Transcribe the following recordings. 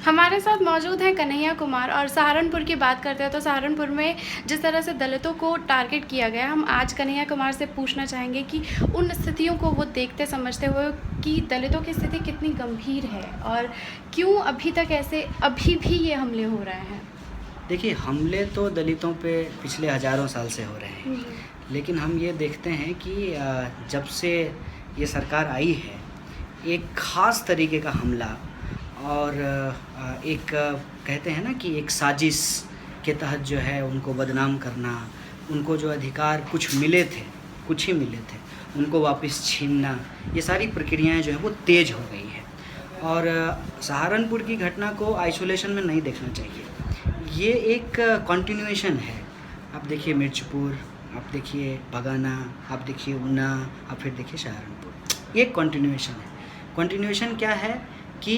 हमारे साथ मौजूद हैं कन्हैया कुमार और सहारनपुर की बात करते हैं तो सहारनपुर में जिस तरह से दलितों को टारगेट किया गया, हम आज कन्हैया कुमार से पूछना चाहेंगे कि उन स्थितियों को वो देखते समझते हुए कि दलितों की स्थिति कितनी गंभीर है और क्यों अभी तक ऐसे अभी भी ये हमले हो रहे हैं। देखिए, हमले तो दलितों पे पिछले हज़ारों साल से हो रहे हैं, जी। लेकिन हम ये देखते हैं कि जब से ये सरकार आई है, एक ख़ास तरीके का हमला और एक कहते हैं ना कि एक साजिश के तहत जो है उनको बदनाम करना, उनको जो अधिकार कुछ मिले थे, कुछ ही मिले थे, उनको वापस छीनना, ये सारी प्रक्रियाएं जो है वो तेज़ हो गई है। और सहारनपुर की घटना को आइसोलेशन में नहीं देखना चाहिए, ये एक कंटिन्यूएशन है। आप देखिए मिर्चपुर, आप देखिए बगाना, आप देखिए ऊना, आप फिर देखिए सहारनपुर, ये एक कंटिन्यूएशन है। कंटिन्यूएशन क्या है कि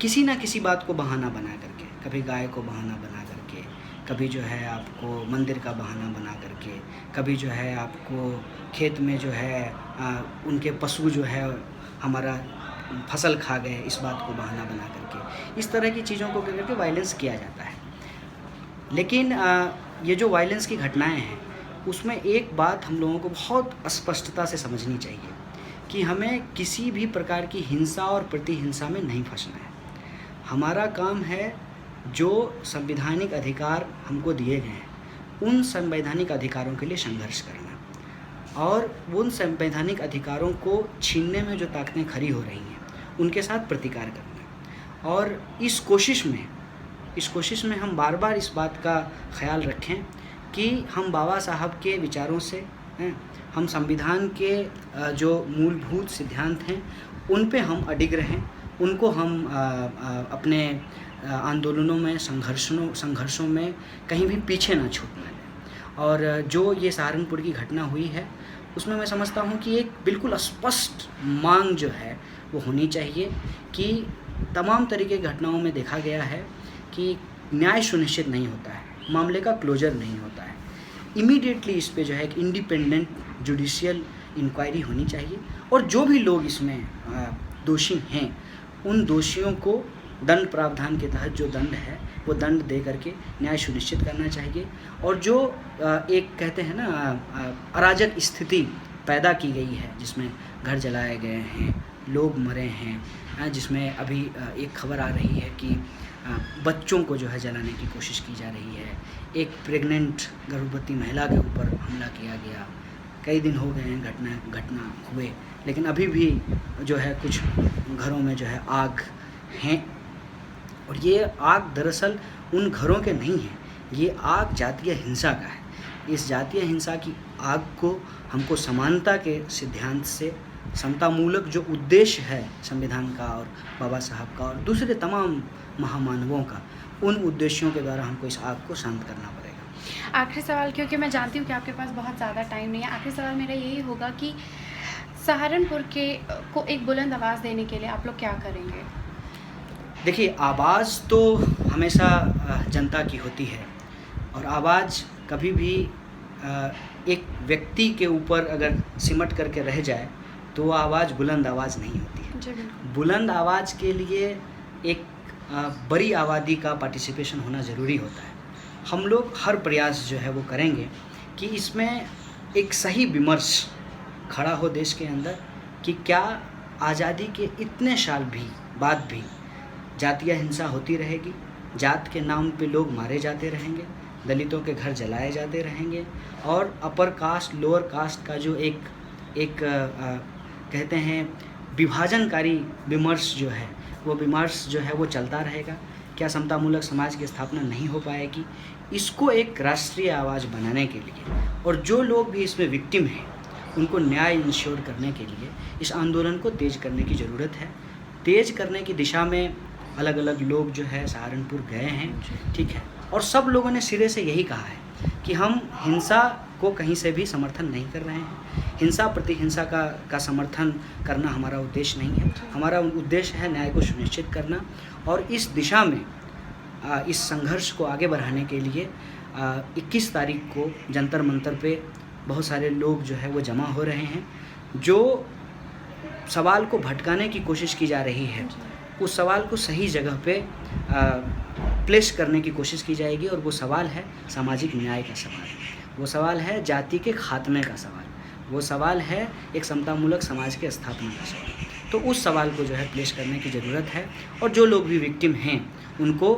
किसी ना किसी बात को बहाना बना करके, कभी गाय को बहाना बना करके, कभी जो है आपको मंदिर का बहाना बना करके, कभी जो है आपको खेत में जो है उनके पशु जो है हमारा फसल खा गए, इस बात को बहाना बना करके, इस तरह की चीज़ों को करके वायलेंस किया जाता है। लेकिन ये जो वायलेंस की घटनाएं हैं, उसमें एक बात हम लोगों को बहुत स्पष्टता से समझनी चाहिए कि हमें किसी भी प्रकार की हिंसा और प्रतिहिंसा में नहीं फंसना है। हमारा काम है जो संवैधानिक अधिकार हमको दिए गए हैं, उन संवैधानिक अधिकारों के लिए संघर्ष करना और उन संवैधानिक अधिकारों को छीनने में जो ताकतें खड़ी हो रही हैं, उनके साथ प्रतिकार करना। और इस कोशिश में हम बार बार इस बात का ख्याल रखें कि हम बाबा साहब के विचारों से, हम संविधान के जो मूलभूत सिद्धांत हैं उन पे हम अडिग रहें, उनको हम अपने आंदोलनों में, संघर्षों में कहीं भी पीछे ना छूटने दें। और जो ये सहारनपुर की घटना हुई है, उसमें मैं समझता हूँ कि एक बिल्कुल स्पष्ट मांग जो है वो होनी चाहिए कि तमाम तरीके की घटनाओं में देखा गया है कि न्याय सुनिश्चित नहीं होता है, मामले का क्लोजर नहीं होता है। इमीडिएटली इस पे जो है एक इंडिपेंडेंट जुडिशियल इंक्वायरी होनी चाहिए और जो भी लोग इसमें दोषी हैं, उन दोषियों को दंड प्रावधान के तहत जो दंड है वो दंड दे करके न्याय सुनिश्चित करना चाहिए। और जो एक कहते हैं ना अराजक स्थिति पैदा की गई है, जिसमें घर जलाए गए हैं, लोग मरे हैं, जिसमें अभी एक खबर आ रही है कि बच्चों को जो है जलाने की कोशिश की जा रही है, एक प्रेग्नेंट गर्भवती महिला के ऊपर हमला किया गया, कई दिन हो गए हैं घटना हुए, लेकिन अभी भी जो है कुछ घरों में जो है आग हैं। और ये आग दरअसल उन घरों के नहीं है, ये आग जातीय हिंसा का है। इस जातीय हिंसा की आग को हमको समानता के सिद्धांत से, समतामूलक जो उद्देश्य है संविधान का और बाबा साहब का और दूसरे तमाम महामानवों का, उन उद्देश्यों के द्वारा हमको इस आग को शांत करना पड़ेगा। आखिरी सवाल, क्योंकि मैं जानती हूँ कि आपके पास बहुत ज़्यादा टाइम नहीं है, आखिरी सवाल मेरा यही होगा कि सहारनपुर को एक बुलंद आवाज़ देने के लिए आप लोग क्या करेंगे? देखिए, आवाज़ तो हमेशा जनता की होती है और आवाज़ कभी भी एक व्यक्ति के ऊपर अगर सिमट करके रह जाए तो वो आवाज़ बुलंद आवाज़ नहीं होती है। जी बिल्कुल। बुलंद आवाज़ के लिए एक बड़ी आबादी का पार्टिसिपेशन होना ज़रूरी होता है। हम लोग हर प्रयास जो है वो करेंगे कि इसमें एक सही विमर्श खड़ा हो देश के अंदर कि क्या आज़ादी के इतने साल बाद भी जातीय हिंसा होती रहेगी, जात के नाम पे लोग मारे जाते रहेंगे, दलितों के घर जलाए जाते रहेंगे और अपर कास्ट लोअर कास्ट का जो एक कहते हैं विभाजनकारी विमर्श जो है, वो विमर्श जो है वो चलता रहेगा। क्या समतामूलक समाज की स्थापना नहीं हो पाएगी? इसको एक राष्ट्रीय आवाज़ बनाने के लिए और जो लोग भी इसमें विक्टिम हैं उनको न्याय इंश्योर करने के लिए इस आंदोलन को तेज़ करने की ज़रूरत है। तेज़ करने की दिशा में अलग अलग लोग जो है सहारनपुर गए हैं, ठीक है, और सब लोगों ने सिरे से यही कहा है कि हम हिंसा को कहीं से भी समर्थन नहीं कर रहे हैं। हिंसा प्रतिहिंसा का समर्थन करना हमारा उद्देश्य नहीं है। हमारा उद्देश्य है न्याय को सुनिश्चित करना और इस दिशा में इस संघर्ष को आगे बढ़ाने के लिए 21 तारीख को जंतर मंतर पे बहुत सारे लोग जो है वो जमा हो रहे हैं। जो सवाल को भटकाने की कोशिश की जा रही है, उस सवाल को सही जगह पे प्लेस करने की कोशिश की जाएगी, और वो सवाल है सामाजिक न्याय का सवाल, वो सवाल है जाति के खात्मे का सवाल, वो सवाल है एक समतामूलक समाज के स्थापना का सवाल। तो उस सवाल को जो है प्लेस करने की ज़रूरत है, और जो लोग भी विक्टिम हैं उनको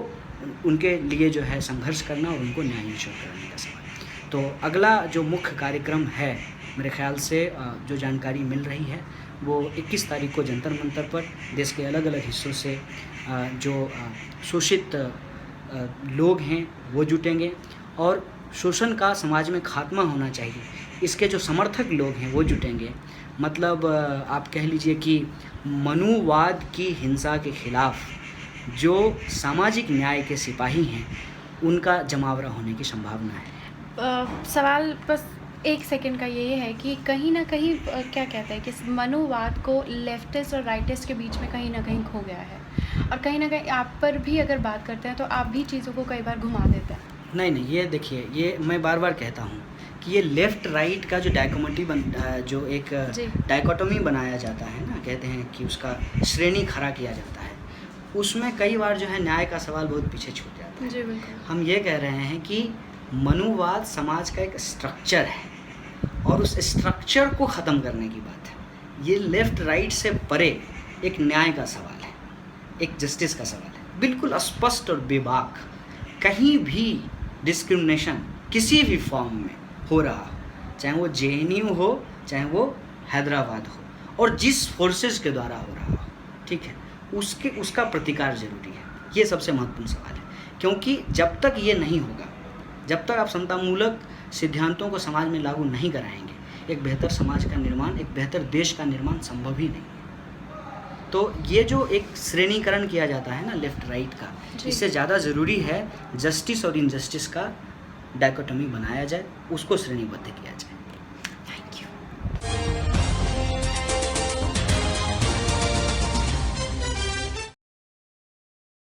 उनके लिए जो है संघर्ष करना और उनको न्याय इंश्योर कराने का सवाल। तो अगला जो मुख्य कार्यक्रम है, मेरे ख्याल से जो जानकारी मिल रही है वो 21 तारीख को जंतर मंतर पर देश के अलग अलग हिस्सों से जो शोषित लोग हैं वो जुटेंगे, और शोषण का समाज में खात्मा होना चाहिए इसके जो समर्थक लोग हैं वो जुटेंगे। मतलब आप कह लीजिए कि मनुवाद की हिंसा के खिलाफ जो सामाजिक न्याय के सिपाही हैं उनका जमावड़ा होने की संभावना है। सवाल बस एक सेकंड का ये है कि कहीं ना कहीं क्या कहते हैं कि मनुवाद को लेफ्टिस्ट और राइटिस्ट के बीच में कहीं ना कहीं खो गया है, और कहीं ना कहीं आप पर भी अगर बात करते हैं तो आप भी चीज़ों को कई बार घुमा देते हैं। नहीं, ये देखिए, ये मैं बार बार कहता हूँ कि ये लेफ़्ट राइट का जो जो एक डायकोटोमी बनाया जाता है ना, कहते हैं कि उसका श्रेणी खड़ा किया जाता है, उसमें कई बार जो है न्याय का सवाल बहुत पीछे छूट जाता है। जी बिल्कुल। हम ये कह रहे हैं कि मनुवाद समाज का एक स्ट्रक्चर है, और उस स्ट्रक्चर को ख़त्म करने की बात है। ये लेफ़्ट राइट से परे एक न्याय का सवाल है, एक जस्टिस का सवाल है, बिल्कुल स्पष्ट और बेबाक। कहीं भी डिस्क्रिमिनेशन किसी भी फॉर्म में हो रहा हो, चाहे वो जेएनयू हो, चाहे वो हैदराबाद हो, और जिस फोर्सेस के द्वारा हो रहा हो, ठीक है, उसका प्रतिकार ज़रूरी है। ये सबसे महत्वपूर्ण सवाल है, क्योंकि जब तक ये नहीं होगा, जब तक आप समतामूलक सिद्धांतों को समाज में लागू नहीं कराएंगे, एक बेहतर समाज का निर्माण, एक बेहतर देश का निर्माण संभव ही नहीं है। तो ये जो एक श्रेणीकरण किया जाता है ना लेफ़्ट राइट का, इससे ज़्यादा ज़रूरी है जस्टिस और इनजस्टिस का डायकोटोमी बनाया जाए, उसको श्रेणीबद्ध किया जाए।